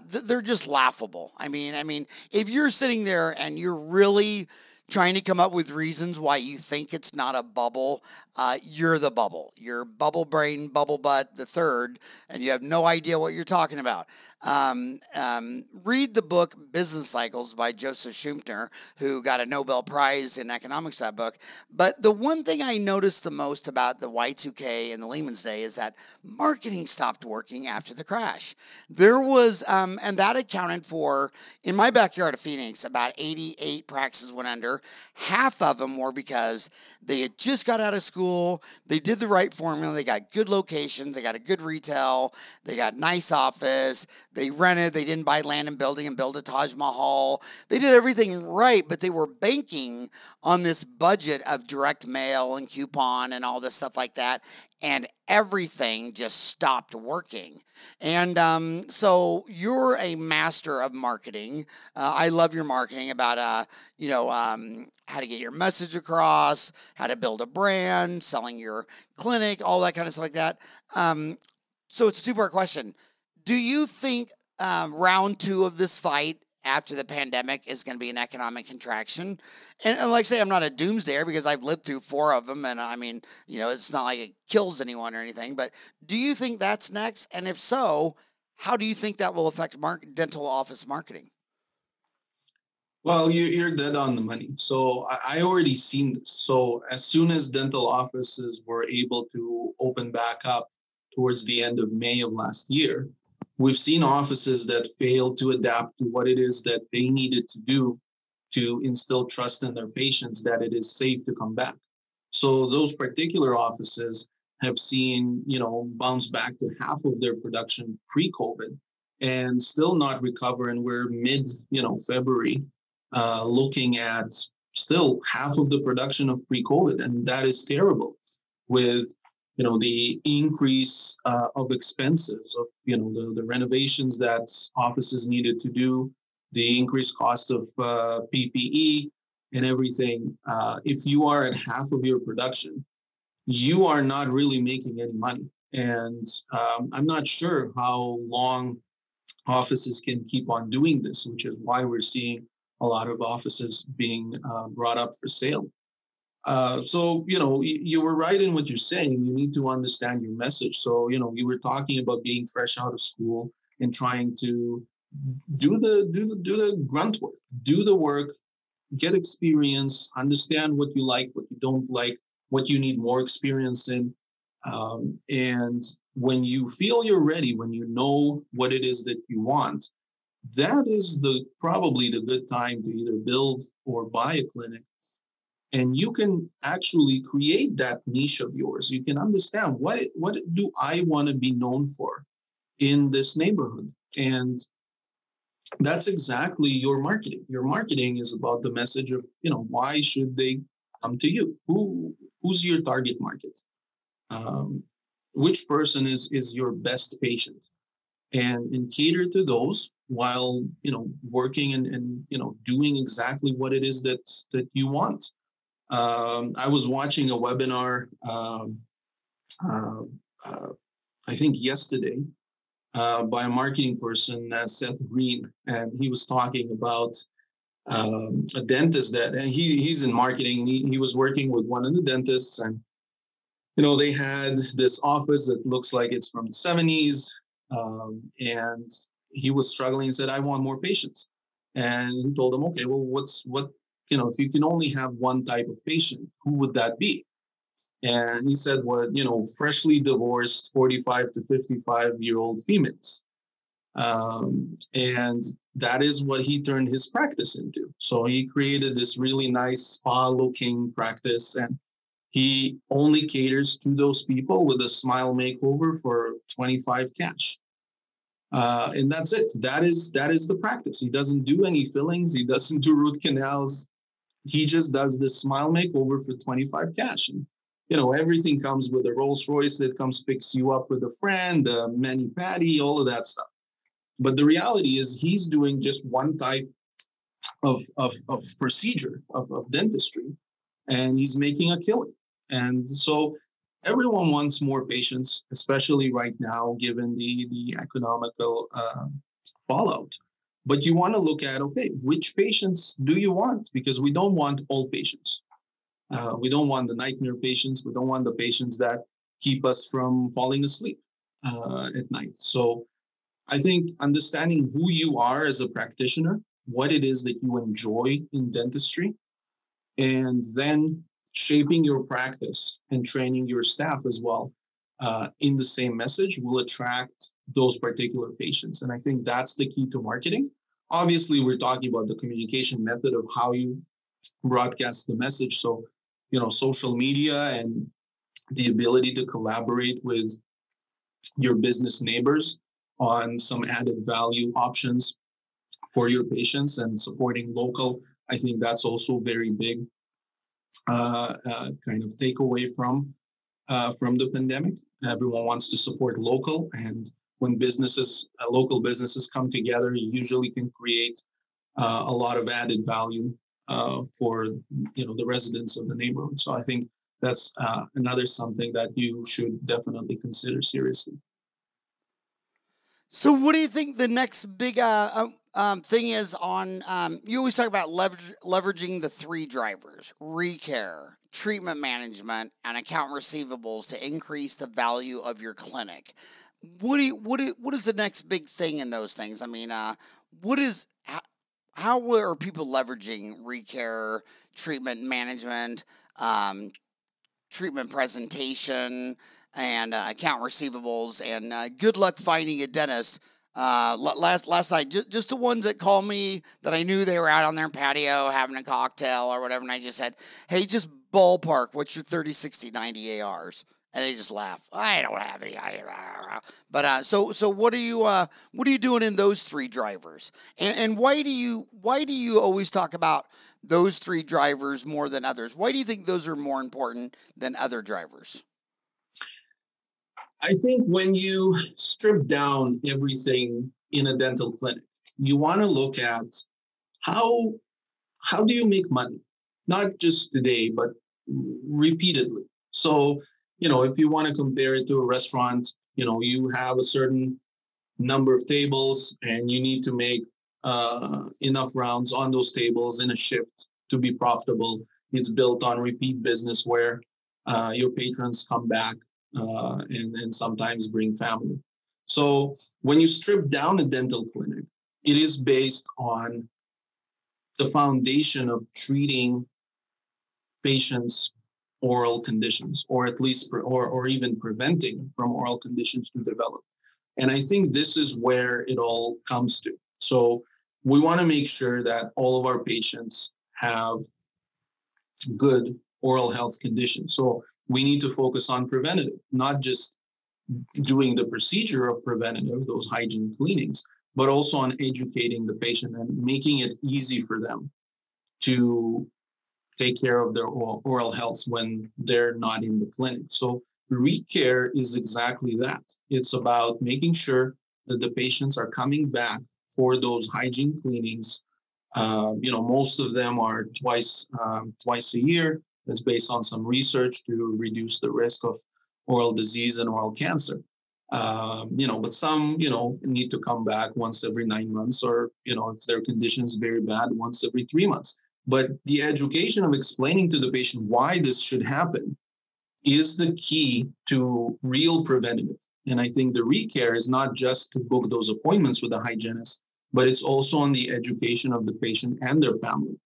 they're just laughable. I mean, if you're sitting there and you're really trying to come up with reasons why you think it's not a bubble, you're the bubble. You're bubble brain, bubble butt, the third, and you have no idea what you're talking about. Read the book Business Cycles by Joseph Schumpeter, who got a Nobel Prize in economics for that book. But the one thing I noticed the most about the Y2K and the Lehman's Day is that marketing stopped working after the crash. There was, and that accounted for, in my backyard of Phoenix, about 88 practices went under. Half of them were because they had just got out of school, they did the right formula, they got good locations, they got a good retail, they got nice office, they rented, they didn't buy land and building and build a Taj Mahal. They did everything right, but they were banking on this budget of direct mail and coupon and all this stuff like that, and everything just stopped working. And so you're a master of marketing. I love your marketing about, how to get your message across, how to build a brand, selling your clinic, all that kind of stuff like that. So it's a two-part question. Do you think round two of this fight after the pandemic is going to be an economic contraction? And like I say, I'm not a doomsdayer because I've lived through 4 of them. And I mean, it's not like it kills anyone or anything. But do you think that's next? And if so, how do you think that will affect dental office marketing? Well, you're dead on the money. So I already seen this. So as soon as dental offices were able to open back up towards the end of May of last year, we've seen offices that failed to adapt to what it is that they needed to do to instill trust in their patients that it is safe to come back. So those particular offices have seen, bounce back to half of their production pre-COVID and still not recover. And we're mid, February, looking at still half of the production of pre-COVID. And that is terrible with the increase of expenses of, the renovations that offices needed to do, the increased cost of PPE and everything. If you are at half of your production, you are not really making any money. And I'm not sure how long offices can keep on doing this, which is why we're seeing a lot of offices being brought up for sale. So, you were right in what you're saying. You need to understand your message. So, you were talking about being fresh out of school and trying to do the grunt work, do the work, get experience, understand what you like, what you don't like, what you need more experience in. And when you feel you're ready, when you know what it is that you want, that is probably the good time to either build or buy a clinic. And you can actually create that niche of yours. You can understand what do I want to be known for in this neighborhood? And that's exactly your marketing. Your marketing is about the message of, why should they come to you? Who's your target market? Which person is your best patient? And cater to those while working and doing exactly what it is that you want. I was watching a webinar I think yesterday by a marketing person, Seth Green, and he was talking about a dentist and he's in marketing. He was working with one of the dentists, and they had this office that looks like it's from the 70s, and he was struggling. He said, "I want more patients," and he told him, "Okay, well, if you can only have one type of patient, who would that be?" And he said, freshly divorced 45 to 55-year-old females. And that is what he turned his practice into. So he created this really nice spa-looking practice, and he only caters to those people with a smile makeover for 25 cash. And that's it. That is the practice. He doesn't do any fillings. He doesn't do root canals. He just does this smile makeover for 25 cash. And everything comes with a Rolls Royce that comes picks you up with a friend, a mani-pedi, all of that stuff. But the reality is he's doing just one type of procedure, of dentistry, and he's making a killing. And so everyone wants more patients, especially right now, given the economical fallout. But you want to look at, okay, which patients do you want? Because we don't want all patients. We don't want the nightmare patients. We don't want the patients that keep us from falling asleep at night. So I think understanding who you are as a practitioner, what it is that you enjoy in dentistry, and then shaping your practice and training your staff as well in the same message will attract those particular patients. And I think that's the key to marketing. Obviously, we're talking about the communication method of how you broadcast the message. So social media and the ability to collaborate with your business neighbors on some added value options for your patients and supporting local. I think that's also very big kind of takeaway from the pandemic. Everyone wants to support local, and when local businesses come together, you usually can create a lot of added value for the residents of the neighborhood. So I think that's another something that you should definitely consider seriously. So what do you think the next big thing is on, you always talk about leveraging the three drivers: recare, treatment management, and account receivables to increase the value of your clinic. What is the next big thing in those things? I mean, how are people leveraging recare, treatment management, treatment presentation, and account receivables? And good luck finding a dentist. Last night, just the ones that called me that I knew they were out on their patio having a cocktail or whatever, and I just said, "Hey, just ballpark, what's your 30, 60, 90 ARs?" And they just laugh. I don't have any. But so what are you doing in those three drivers? And why do you always talk about those three drivers more than others? Why do you think those are more important than other drivers? I think when you strip down everything in a dental clinic, you want to look at how do you make money, not just today, but repeatedly. So, if you want to compare it to a restaurant, you have a certain number of tables and you need to make enough rounds on those tables in a shift to be profitable. It's built on repeat business where your patrons come back and sometimes bring family. So when you strip down a dental clinic, it is based on the foundation of treating patients' oral conditions, or at least or even preventing from oral conditions to develop. And I think this is where it all comes to. So we want to make sure that all of our patients have good oral health conditions. So we need to focus on preventative, not just doing the procedure of preventative, those hygiene cleanings, but also on educating the patient and making it easy for them to take care of their oral health when they're not in the clinic. So recare is exactly that. It's about making sure that the patients are coming back for those hygiene cleanings. Most of them are twice a year. That's based on some research to reduce the risk of oral disease and oral cancer. But some, need to come back once every 9 months, or, if their condition is very bad, once every 3 months. But the education of explaining to the patient why this should happen is the key to real preventative. And I think the recare is not just to book those appointments with the hygienist, but it's also on the education of the patient and their family.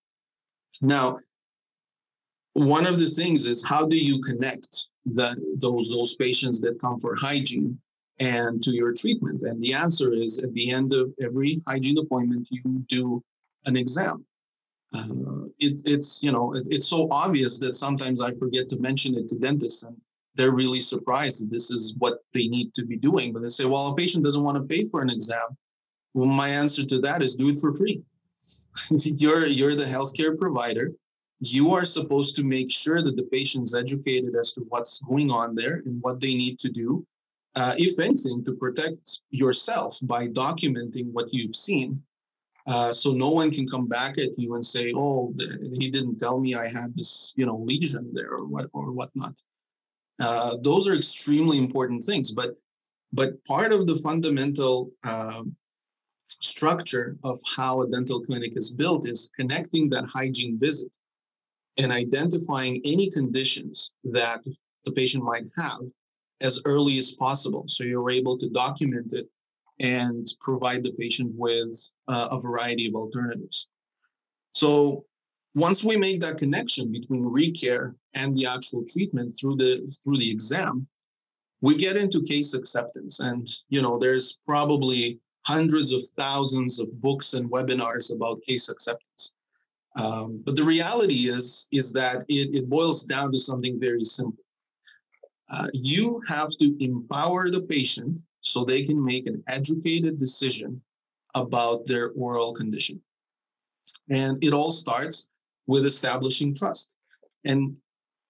Now, one of the things is, how do you connect those patients that come for hygiene and to your treatment? And the answer is, at the end of every hygiene appointment, you do an exam. It's so obvious that sometimes I forget to mention it to dentists, and they're really surprised that this is what they need to be doing. But they say, well, a patient doesn't want to pay for an exam. Well, my answer to that is, do it for free. You're the healthcare provider. You are supposed to make sure that the patient's educated as to what's going on there and what they need to do, if anything, to protect yourself by documenting what you've seen. So no one can come back at you and say, oh, he didn't tell me I had this, lesion there or whatnot. Those are extremely important things. But part of the fundamental structure of how a dental clinic is built is connecting that hygiene visit and identifying any conditions that the patient might have as early as possible. So you're able to document it and provide the patient with a variety of alternatives. So once we make that connection between recare and the actual treatment through the exam, we get into case acceptance. And there's probably hundreds of thousands of books and webinars about case acceptance. But the reality is that it boils down to something very simple. You have to empower the patient so they can make an educated decision about their oral condition. And it all starts with establishing trust. And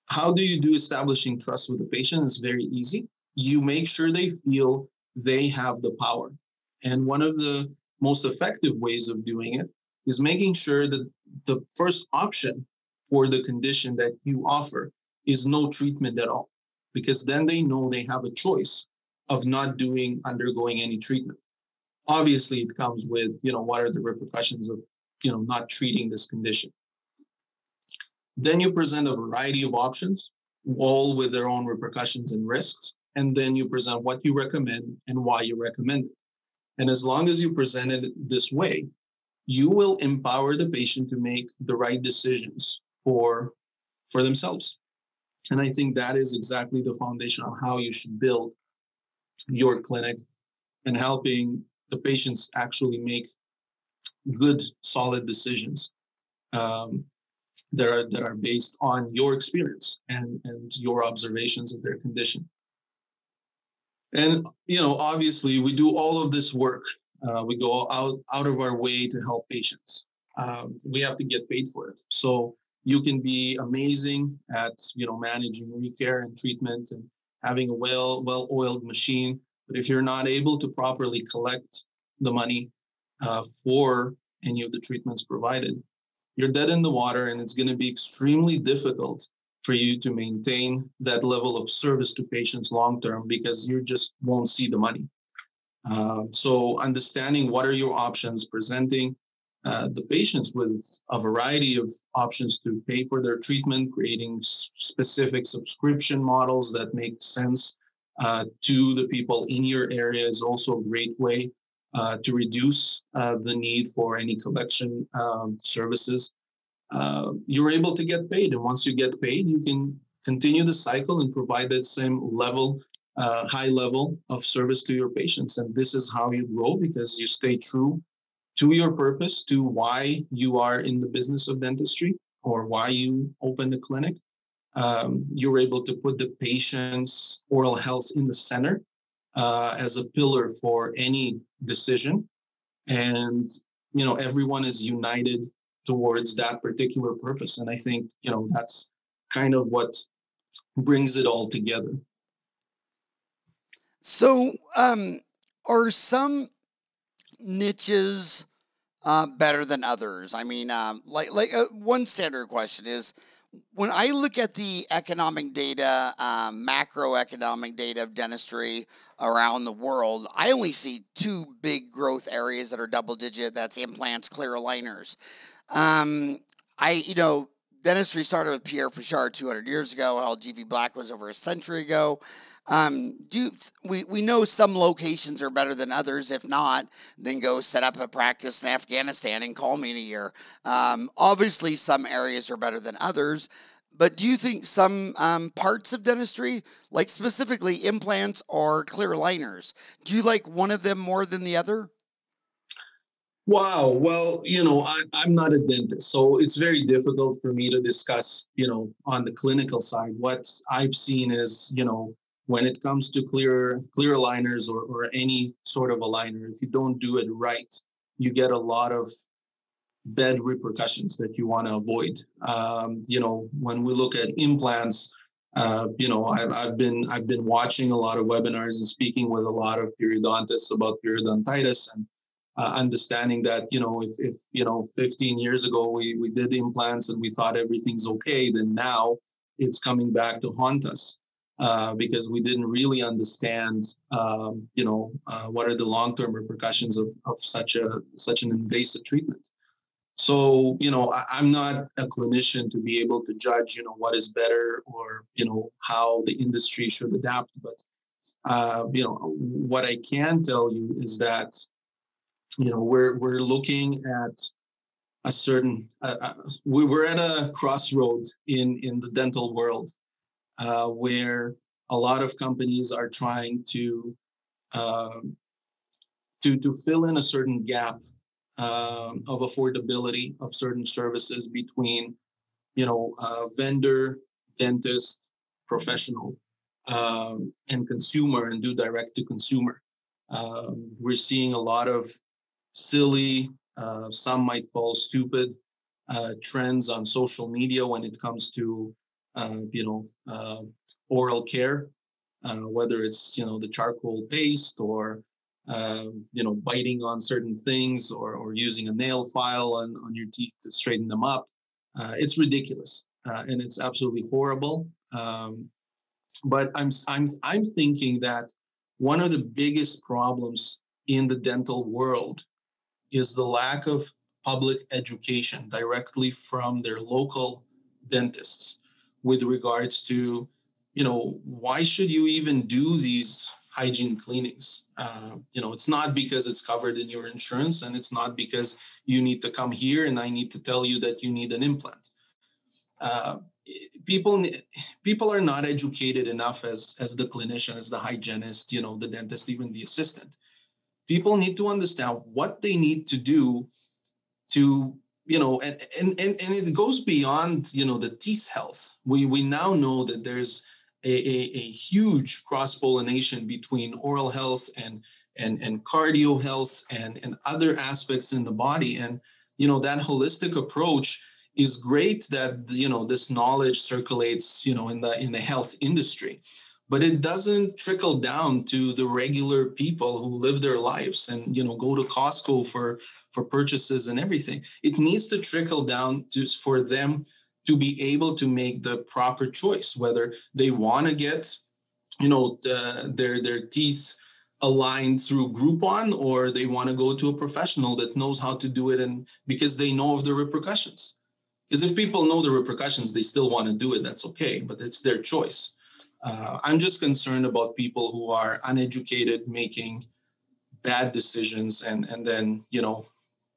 how do you do establishing trust with the patient? It's very easy. You make sure they feel they have the power. And one of the most effective ways of doing it is making sure that the first option for the condition that you offer is no treatment at all, because then they know they have a choice of not undergoing any treatment. Obviously, it comes with, what are the repercussions of, not treating this condition. Then you present a variety of options, all with their own repercussions and risks. And then you present what you recommend and why you recommend it. And as long as you present it this way, you will empower the patient to make the right decisions for themselves. And I think that is exactly the foundation of how you should build your clinic, and helping the patients actually make good, solid decisions that are based on your experience and your observations of their condition. And obviously, we do all of this work. We go out of our way to help patients. We have to get paid for it. So you can be amazing at managing recare and treatment and having a well-oiled machine, but if you're not able to properly collect the money for any of the treatments provided, you're dead in the water, and it's going to be extremely difficult for you to maintain that level of service to patients long-term, because you just won't see the money. So understanding what are your options, presenting the patients with a variety of options to pay for their treatment, creating specific subscription models that make sense to the people in your area is also a great way to reduce the need for any collection services. You're able to get paid. And once you get paid, you can continue the cycle and provide that same level, high level of service to your patients. And this is how you grow, because you stay true to your purpose, to why you are in the business of dentistry or why you opened a clinic. You're able to put the patient's oral health in the center as a pillar for any decision. And, everyone is united towards that particular purpose. And I think, that's kind of what brings it all together. So, are some niches better than others? I mean, one standard question is, when I look at the economic data, macroeconomic data of dentistry around the world, I only see two big growth areas that are double digit. That's implants, clear aligners. Dentistry started with Pierre Fauchard 200 years ago. LGV Black was over a century ago. We know some locations are better than others. If not, then go set up a practice in Afghanistan and call me in a year. Obviously, some areas are better than others. But do you think some parts of dentistry, like specifically implants or clear aligners, do you like one of them more than the other? Wow. Well, I'm not a dentist, so it's very difficult for me to discuss, on the clinical side. What I've seen is, when it comes to clear aligners or any sort of aligner, if you don't do it right, you get a lot of bad repercussions that you want to avoid. When we look at implants, I've been watching a lot of webinars and speaking with a lot of periodontists about periodontitis, and understanding that, if 15 years ago we did implants and we thought everything's okay, then now it's coming back to haunt us, because we didn't really understand, what are the long-term repercussions of such an invasive treatment. So, I'm not a clinician to be able to judge, what is better, or, how the industry should adapt. But, what I can tell you is that, we're looking at a certain, we're at a crossroad in the dental world, where a lot of companies are trying to fill in a certain gap of affordability of certain services between, vendor, dentist, professional, and consumer, and do direct to consumer. We're seeing a lot of silly, some might call stupid, trends on social media when it comes to, oral care, whether it's, the charcoal paste, or, biting on certain things, or using a nail file on your teeth to straighten them up. It's ridiculous, and it's absolutely horrible. But I'm thinking that one of the biggest problems in the dental world is the lack of public education directly from their local dentists with regards to, why should you even do these hygiene cleanings? It's not because it's covered in your insurance, and it's not because you need to come here and I need to tell you that you need an implant. People are not educated enough as the clinician, as the hygienist, the dentist, even the assistant. People need to understand what they need to do to, and it goes beyond, the teeth health. We now know that there's a huge cross-pollination between oral health and cardio health and other aspects in the body. And, that holistic approach is great, that, this knowledge circulates, in the health industry. But it doesn't trickle down to the regular people who live their lives and, go to Costco for purchases and everything. It needs to trickle down for them to be able to make the proper choice, whether they want to get, their teeth aligned through Groupon, or they want to go to a professional that knows how to do it, and because they know of the repercussions. Because if people know the repercussions, they still want to do it, that's okay, but it's their choice. I'm just concerned about people who are uneducated, making bad decisions, and then,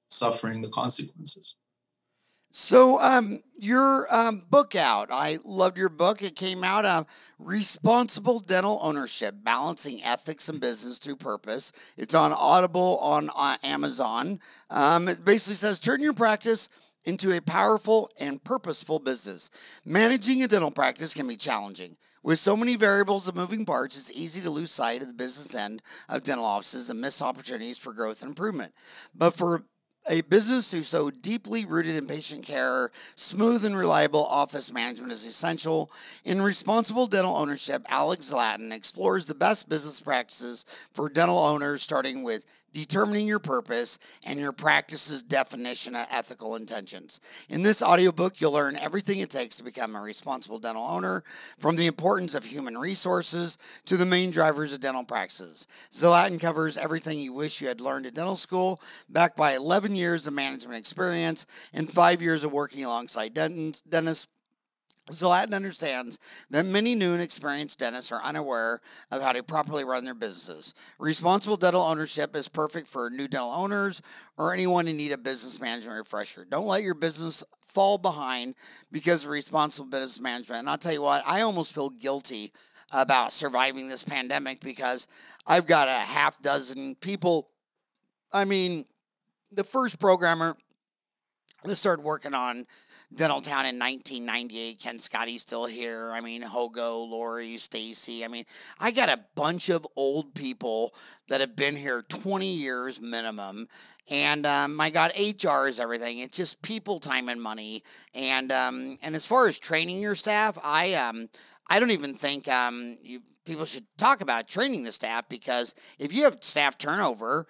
suffering the consequences. So, your book out. I loved your book. It came out, Responsible Dental Ownership, Balancing Ethics and Business Through Purpose. It's on Audible, on Amazon. It basically says, turn your practice into a powerful and purposeful business. Managing a dental practice can be challenging. With so many variables and moving parts, it's easy to lose sight of the business end of dental offices and miss opportunities for growth and improvement. But for A business who's so deeply rooted in patient care, smooth and reliable office management is essential. In responsible dental ownership, Alex Zlatin explores the best business practices for dental owners, starting with determining your purpose and your practice's definition of ethical intentions. In this audiobook, you'll learn everything it takes to become a responsible dental owner, from the importance of human resources to the main drivers of dental practices. Zlatin covers everything you wish you had learned at dental school, backed by 11 years of management experience and 5 years of working alongside dentists. Zlatin understands that many new and experienced dentists are unaware of how to properly run their businesses. Responsible dental ownership is perfect for new dental owners or anyone in need of business management refresher. Don't let your business fall behind because of responsible business management. And I'll tell you what, I almost feel guilty about surviving this pandemic because I've got a half dozen people. I mean, the first programmer that started working on Dental Town in 1998. Ken Scotty's still here. I mean, Hogo, Lori, Stacy. I mean, I got a bunch of old people that have been here 20 years minimum. And I got HR is everything. It's just people, time, and money. And as far as training your staff, I don't even think people should talk about training the staff, because if you have staff turnover,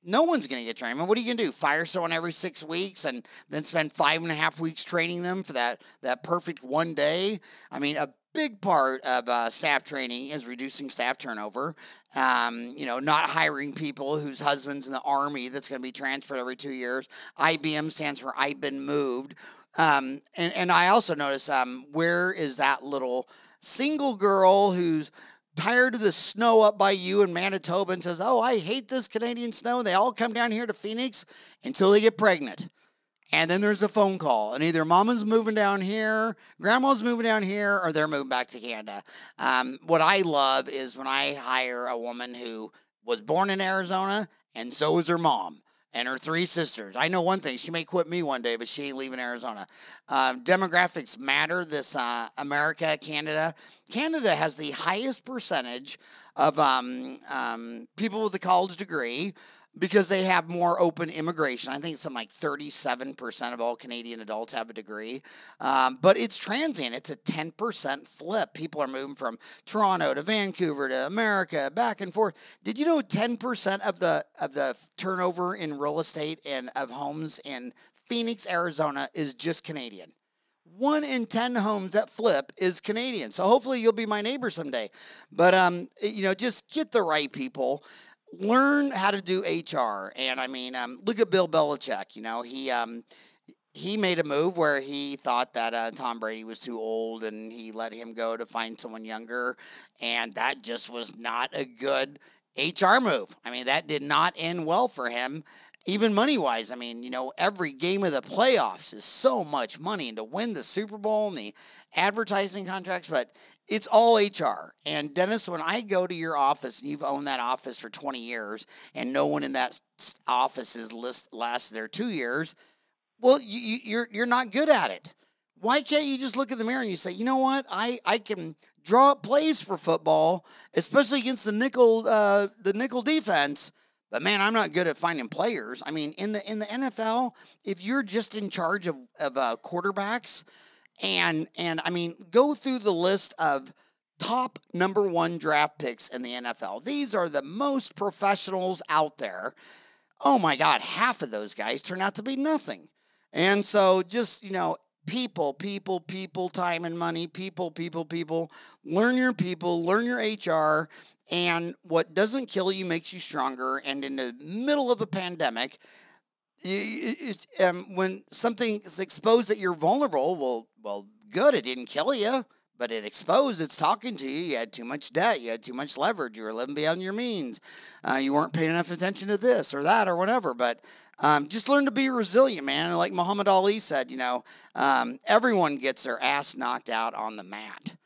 no one's going to get trained. I mean, what are you going to do? Fire someone every 6 weeks and then spend 5.5 weeks training them for that perfect one day? I mean, a big part of staff training is reducing staff turnover. Not hiring people whose husband's in the Army that's going to be transferred every 2 years. IBM stands for I've been moved. And I also notice, where is that little single girl who's tired of the snow up by you in Manitoba and says, oh, I hate this Canadian snow. They all come down here to Phoenix until they get pregnant. And then there's a phone call, and either mama's moving down here, grandma's moving down here, or they're moving back to Canada. What I love is when I hire a woman who was born in Arizona, and so was her mom and her 3 sisters. I know one thing, she may quit me one day, but she ain't leaving Arizona. Demographics matter. This America, Canada. Canada has the highest percentage of people with a college degree because they have more open immigration. I think it's something like 37% of all Canadian adults have a degree. But it's transient. It's a 10% flip. People are moving from Toronto to Vancouver to America, back and forth. Did you know 10% of the turnover in real estate and of homes in Phoenix, Arizona is just Canadian? 1 in 10 homes that flip is Canadian. So hopefully you'll be my neighbor someday. But, just get the right people. Learn how to do HR. And I mean, look at Bill Belichick. He made a move where he thought that Tom Brady was too old, and he let him go to find someone younger. And that just was not a good HR move. I mean, that did not end well for him, even money-wise. I mean, every game of the playoffs is so much money, and to win the Super Bowl and the advertising contracts, but it's all HR. And Dennis, when I go to your office, and you've owned that office for 20 years, and no one in that office lasts there 2 years, well, you're not good at it. Why can't you just look in the mirror and you say, you know what, I can draw up plays for football, especially against the nickel defense, but man, I'm not good at finding players. I mean, in the NFL, if you're just in charge of quarterbacks, and I mean, go through the list of top number 1 draft picks in the NFL. These are the most professionals out there. Oh my God, half of those guys turn out to be nothing. And so just, people, time and money, people. Learn your people, learn your HR, and what doesn't kill you makes you stronger. And in the middle of a pandemic, when something is exposed that you're vulnerable, well, good, it didn't kill you, but it exposed, it's talking to you. You had too much debt, you had too much leverage, you were living beyond your means, you weren't paying enough attention to this or that or whatever. But just learn to be resilient, man. And like Muhammad Ali said, everyone gets their ass knocked out on the mat,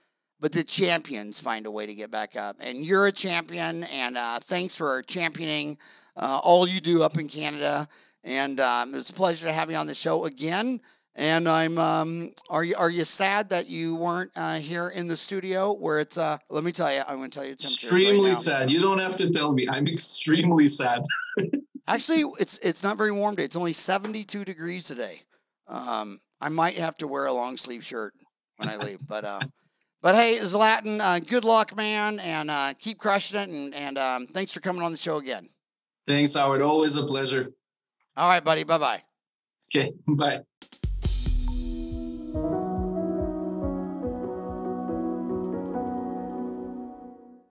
but the champions find a way to get back up. And you're a champion, and thanks for championing all you do up in Canada. And it was a pleasure to have you on the show again. And are you sad that you weren't here in the studio where it's, let me tell you, I'm going to tell you the temperature extremely right now. Sad. You don't have to tell me. I'm extremely sad. Actually, it's not very warm today. It's only 72 degrees today. I might have to wear a long sleeve shirt when I leave, but hey, Zlatin, good luck, man, and keep crushing it, and thanks for coming on the show again. Thanks, Howard. Always a pleasure. All right, buddy. Bye-bye. Okay, bye.